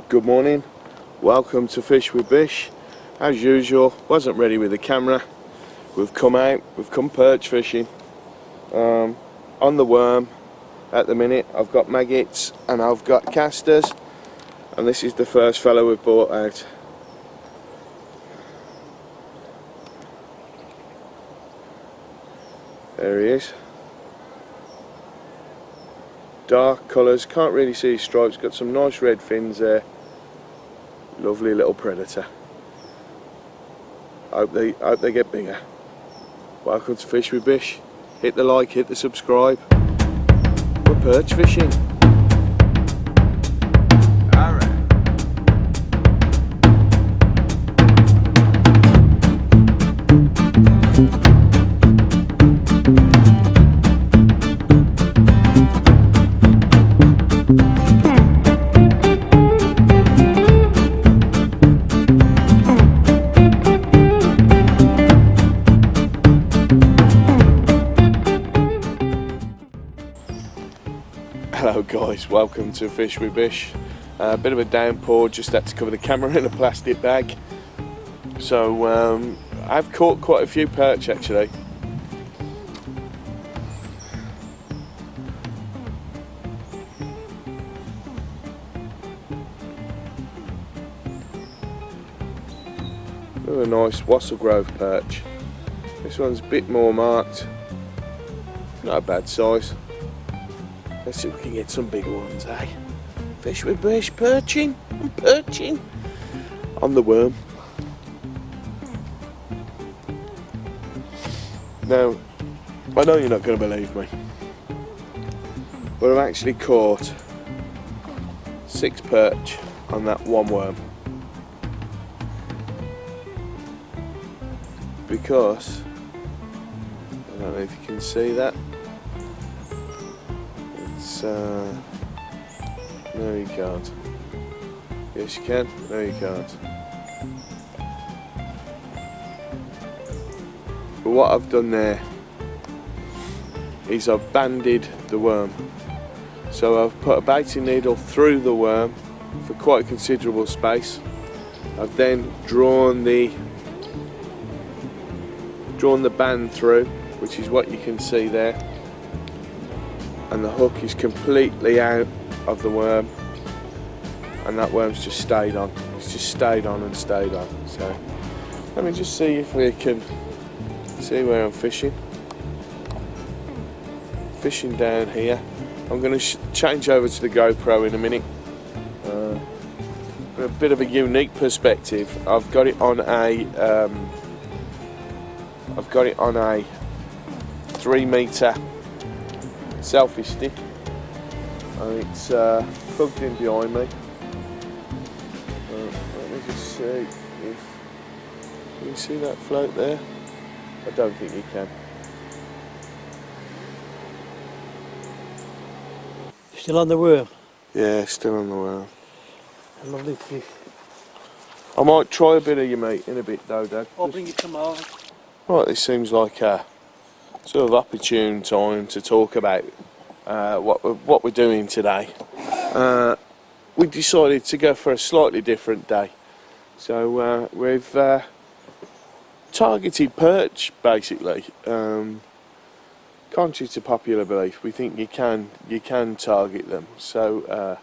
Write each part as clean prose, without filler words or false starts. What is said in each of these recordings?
Good morning, welcome to Fish with Bish. As usual, wasn't ready with the camera. We've come out, we've come perch fishing on the worm. At the minute I've got maggots and I've got casters, and this is the first fellow we've brought out. There he is. Dark colours, can't really see his stripes, got some nice red fins there. Lovely little predator. Hope they get bigger. Welcome to Fish with Bish. Hit the like, hit the subscribe. We're perch fishing. Hello guys, welcome to Fish with Bish. A bit of a downpour, just had to cover the camera in a plastic bag. So I've caught quite a few perch actually. Another nice Wassel Grove perch. This one's a bit more marked, not a bad size. Let's see if we can get some bigger ones, eh? Fish with Bish, perching, I'm perching on the worm. Now, I know you're not going to believe me, but I've actually caught 6 perch on that one worm. Because, I don't know if you can see that. No you can't. Yes you can, no you can't. But what I've done there is I've banded the worm. So I've put a baiting needle through the worm for quite a considerable space. I've then drawn the band through, which is what you can see there. And the hook is completely out of the worm, and that worm's just stayed on. It's just stayed on and stayed on. So let me just see if we can see where I'm fishing. Fishing down here. I'm going to change over to the GoPro in a minute. For a bit of a unique perspective, I've got it on a 3 metre selfie stick, and it's plugged in behind me. Let me just see if you can see that float there. I don't think you can. Still on the worm? Yeah, still on the worm. A lovely fish. I might try a bit of your mate in a bit though, Dad. I'll bring it tomorrow. Right, this seems like a sort of opportune time to talk about what we're doing today. We decided to go for a slightly different day, so we've targeted perch basically. Contrary to popular belief, we think you can target them. So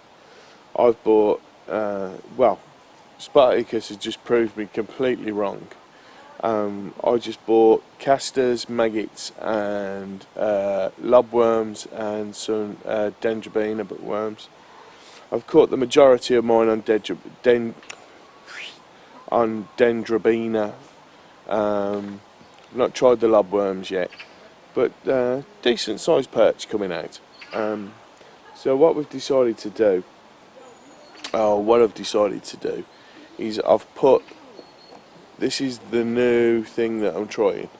I've bought Spartacus has just proved me completely wrong. I just bought casters, maggots and lobworms and some dendrobina worms. I've caught the majority of mine on dendrobina. I've not tried the lobworms yet, but decent sized perch coming out. So what I've decided to do is I've put, this is the new thing that I'm trying.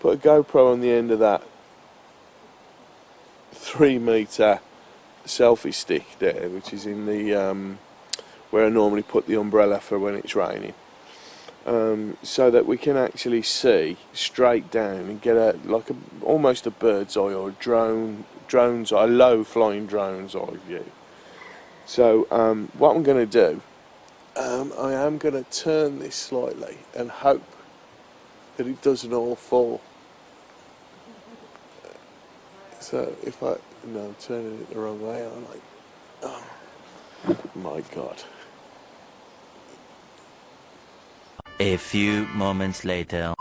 Put a GoPro on the end of that 3 metre selfie stick there, which is in the where I normally put the umbrella for when it's raining, so that we can actually see straight down and get almost a bird's eye or a low flying drone's eye view. So what I'm going to do, I am going to turn this slightly and hope that it doesn't all fall. So if no, I'm turning it the wrong way, I'm like, oh my God. A few moments later.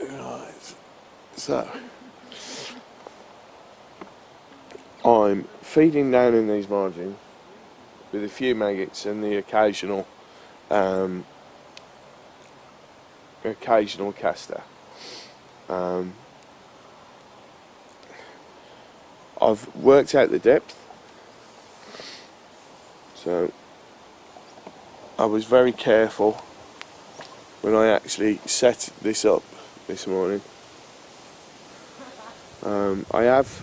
Right, so I'm feeding down in these margins with a few maggots and the occasional caster. I've worked out the depth, so I was very careful when I actually set this up this morning. I have,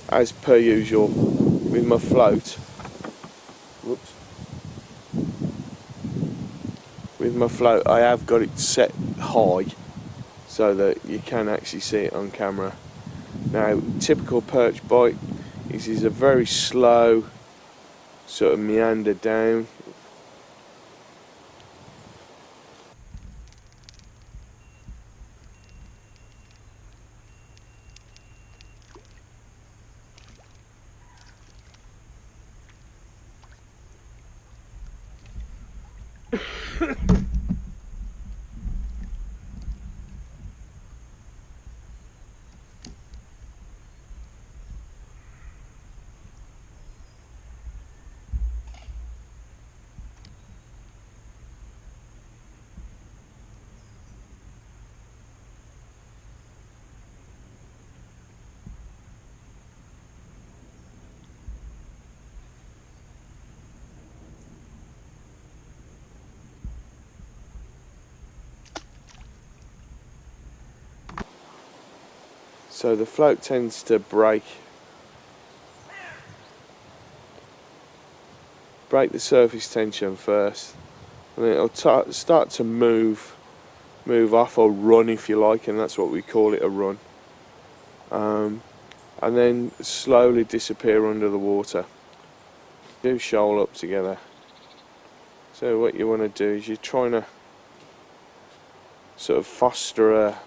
as per usual, with my float, I have got it set high so that you can actually see it on camera. Now, typical perch bite is a very slow sort of meander down. So the float tends to break the surface tension first, and then it'll start to move off, or run if you like, and that's what we call it, a run. And then slowly disappear under the water. Do shoal up together. So what you want to do is you're trying to sort of foster a...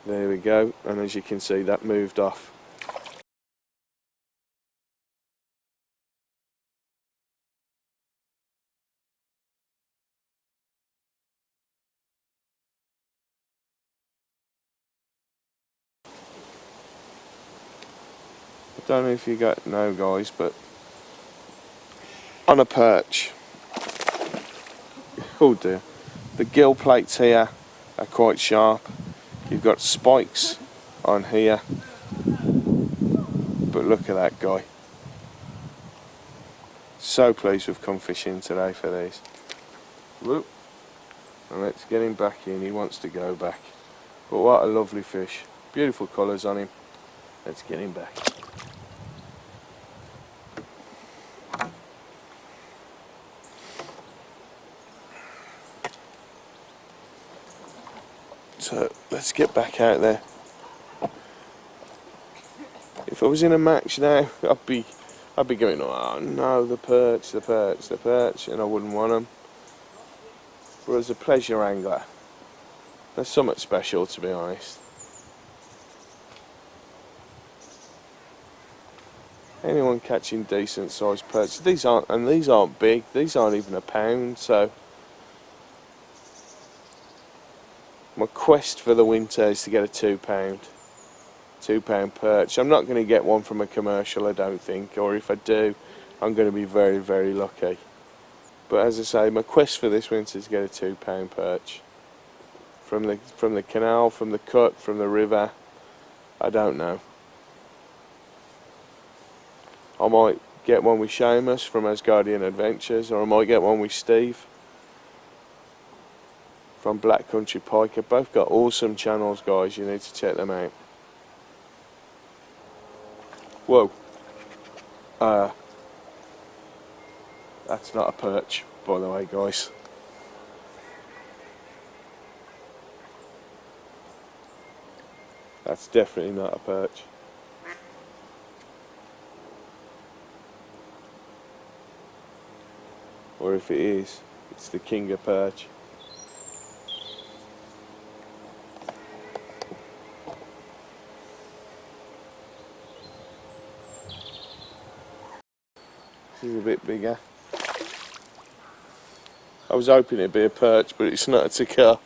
There we go, and as you can see, that moved off. I don't know if you know guys, but on a perch, oh dear, the gill plates here are quite sharp. You've got spikes on here, but look at that guy. So pleased we've come fishing today for these. Whoop. And let's get him back in. He wants to go back. But what a lovely fish. Beautiful colours on him. Let's get him back. So let's get back out there. If I was in a match now, I'd be going, oh no, the perch, and I wouldn't want them. But as a pleasure angler, there's something special, to be honest. Anyone catching decent sized perch, these aren't big, these aren't even a pound, so my quest for the winter is to get a £2 perch. I'm not going to get one from a commercial, I don't think, or if I do, I'm going to be very, very lucky. But as I say, my quest for this winter is to get a £2 perch from the canal, from the cut, from the river. I don't know. I might get one with Seamus from Asgardian Adventures, or I might get one with Steve from Black Country Pike. They've both got awesome channels, guys. You need to check them out. Whoa. That's not a perch, by the way, guys. That's definitely not a perch. Or if it is, it's the king of perch. This is a bit bigger. I was hoping it'd be a perch, but it's not. It's a car.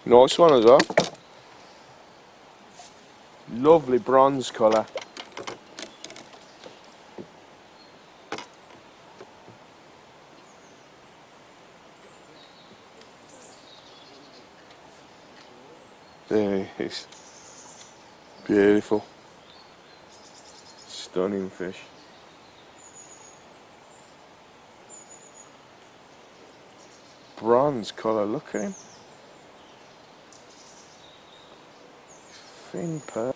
Nice one as well. Lovely bronze colour. There he is. Beautiful. Stunning fish. Bronze colour, look at him. Fin perch.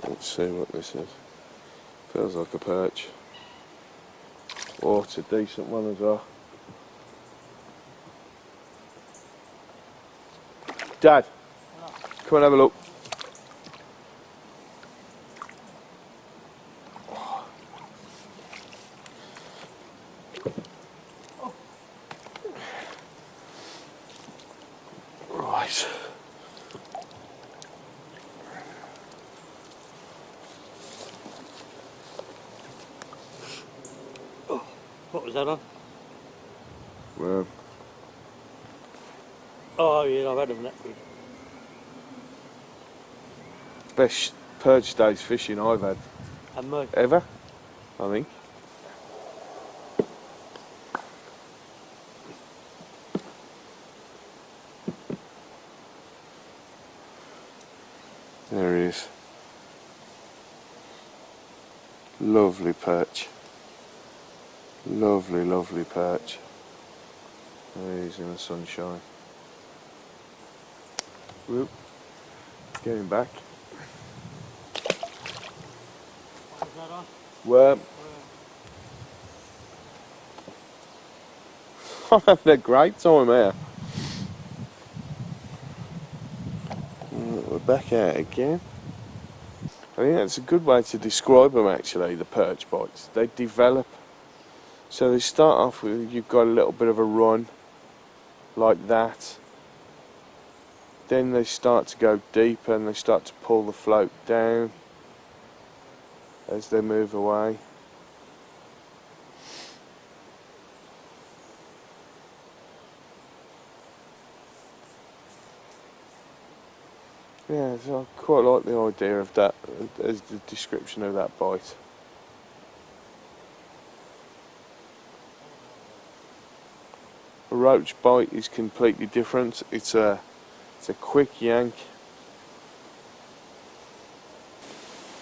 Let's see what this is. Feels like a perch. Oh, it's a decent one as well. Dad, come and have a look. Right. What was that on? Well, Oh yeah, I've had them that big. best perch days fishing I've had And me. ever, I think. There he is. Lovely perch. Lovely, lovely perch. There he's in the sunshine. Whoop. Getting back. What was that on? Worm. I'm having a great time here. We're back out again. I think that's a good way to describe them actually, the perch bites. They develop. So they start off with, you've got a little bit of a run, like that. Then they start to go deeper and they start to pull the float down as they move away. Yeah, so I quite like the idea of that as the description of that bite. A roach bite is completely different. It's a quick yank.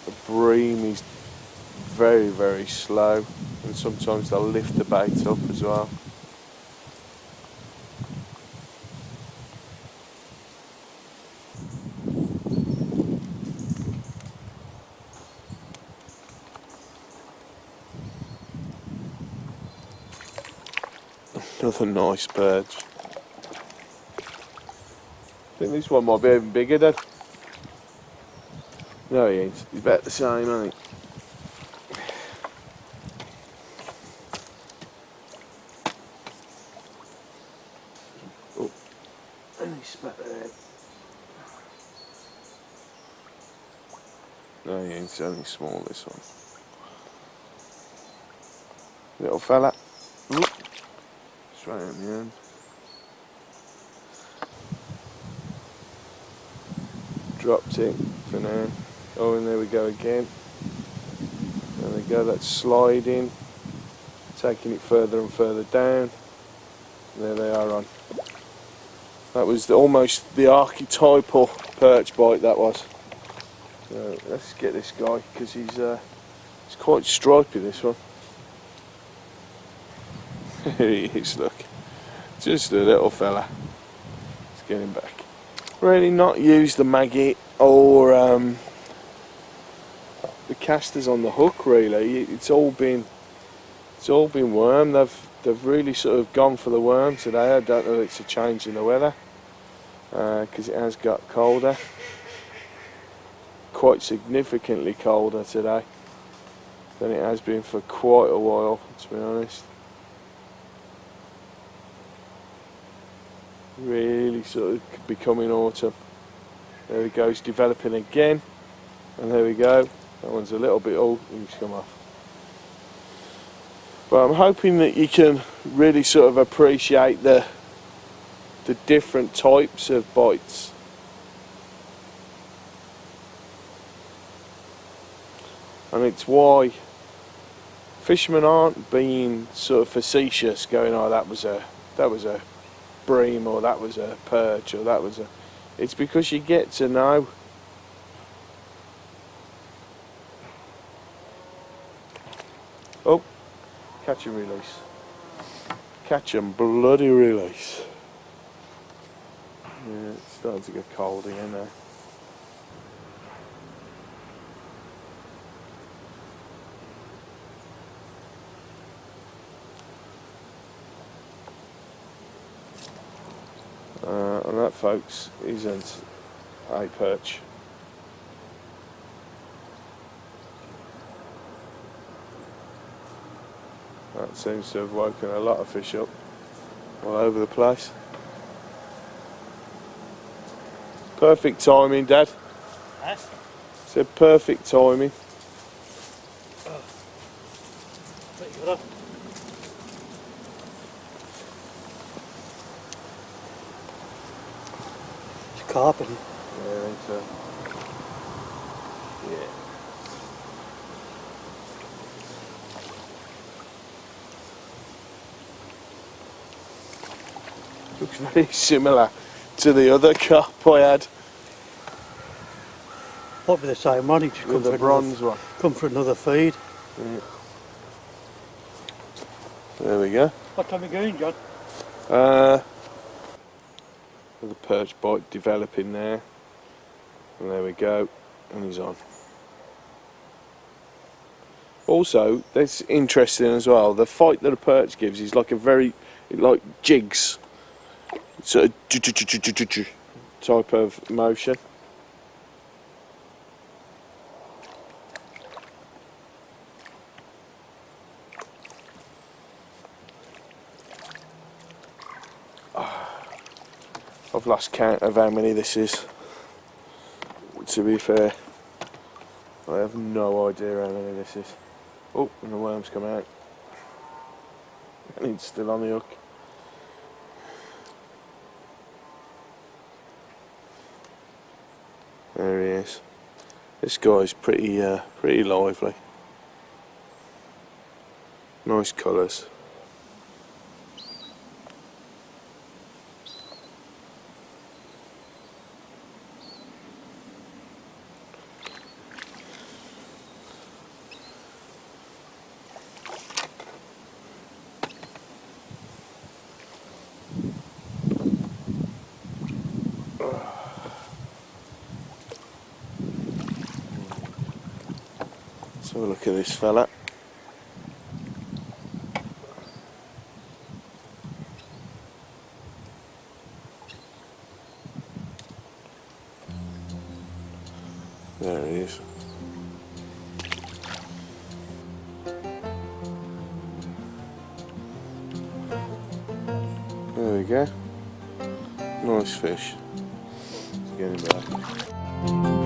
The bream is very, very slow, and sometimes they'll lift the bait up as well. Another nice perch. I think this one might be even bigger, Dad. No, he ain't. He's about the same, I think. Oh, and he spat there. No, he ain't. It's only small, this one. Little fella. Ooh. Straight in the end. Dropped it for now. Oh, and there we go again. There we go, that's sliding, taking it further and further down. There they are on. That was almost the archetypal perch bite, that was. So let's get this guy, because he's quite stripy, this one. Here he is, look. Just a little fella. Let's get him back. Really not used the maggot or the casters on the hook, really. It's all been worm. They've really sort of gone for the worm today. I don't know if it's a change in the weather, because it has got colder. Quite significantly colder today than it has been for quite a while, to be honest. Really sort of becoming autumn. There he goes, developing again, and there we go. That one's a little bit old. He's come off. But I'm hoping that you can really sort of appreciate the different types of bites. And it's why fishermen aren't being sort of facetious, going, "Oh, that was a bream, or that was a perch, or that was a." It's because you get to know. Oh, catch and release. Catch and bloody release. Yeah, it's starting to get cold again now. And that, folks, isn't a perch. That seems to have woken a lot of fish up all over the place. Perfect timing, Dad. Huh? Said perfect timing. What you got on? It's carpet. Yeah, I think so. Yeah. Looks very similar to the other carp I had. Probably the same one. He just come The for bronze another, one. come for another feed. Yeah. There we go. What time are you going, John? The perch bite developing there. And there we go. And he's on. Also, that's interesting as well. The fight that a perch gives is like like jigs. Sort of type of motion. I've lost count of how many this is. To be fair, I have no idea how many this is. Oh, and the worm's come out. And it's still on the hook. There he is. This guy's pretty lively. Nice colours. Let's have a look at this fella. There he is. There we go. Nice fish. Let's get him back.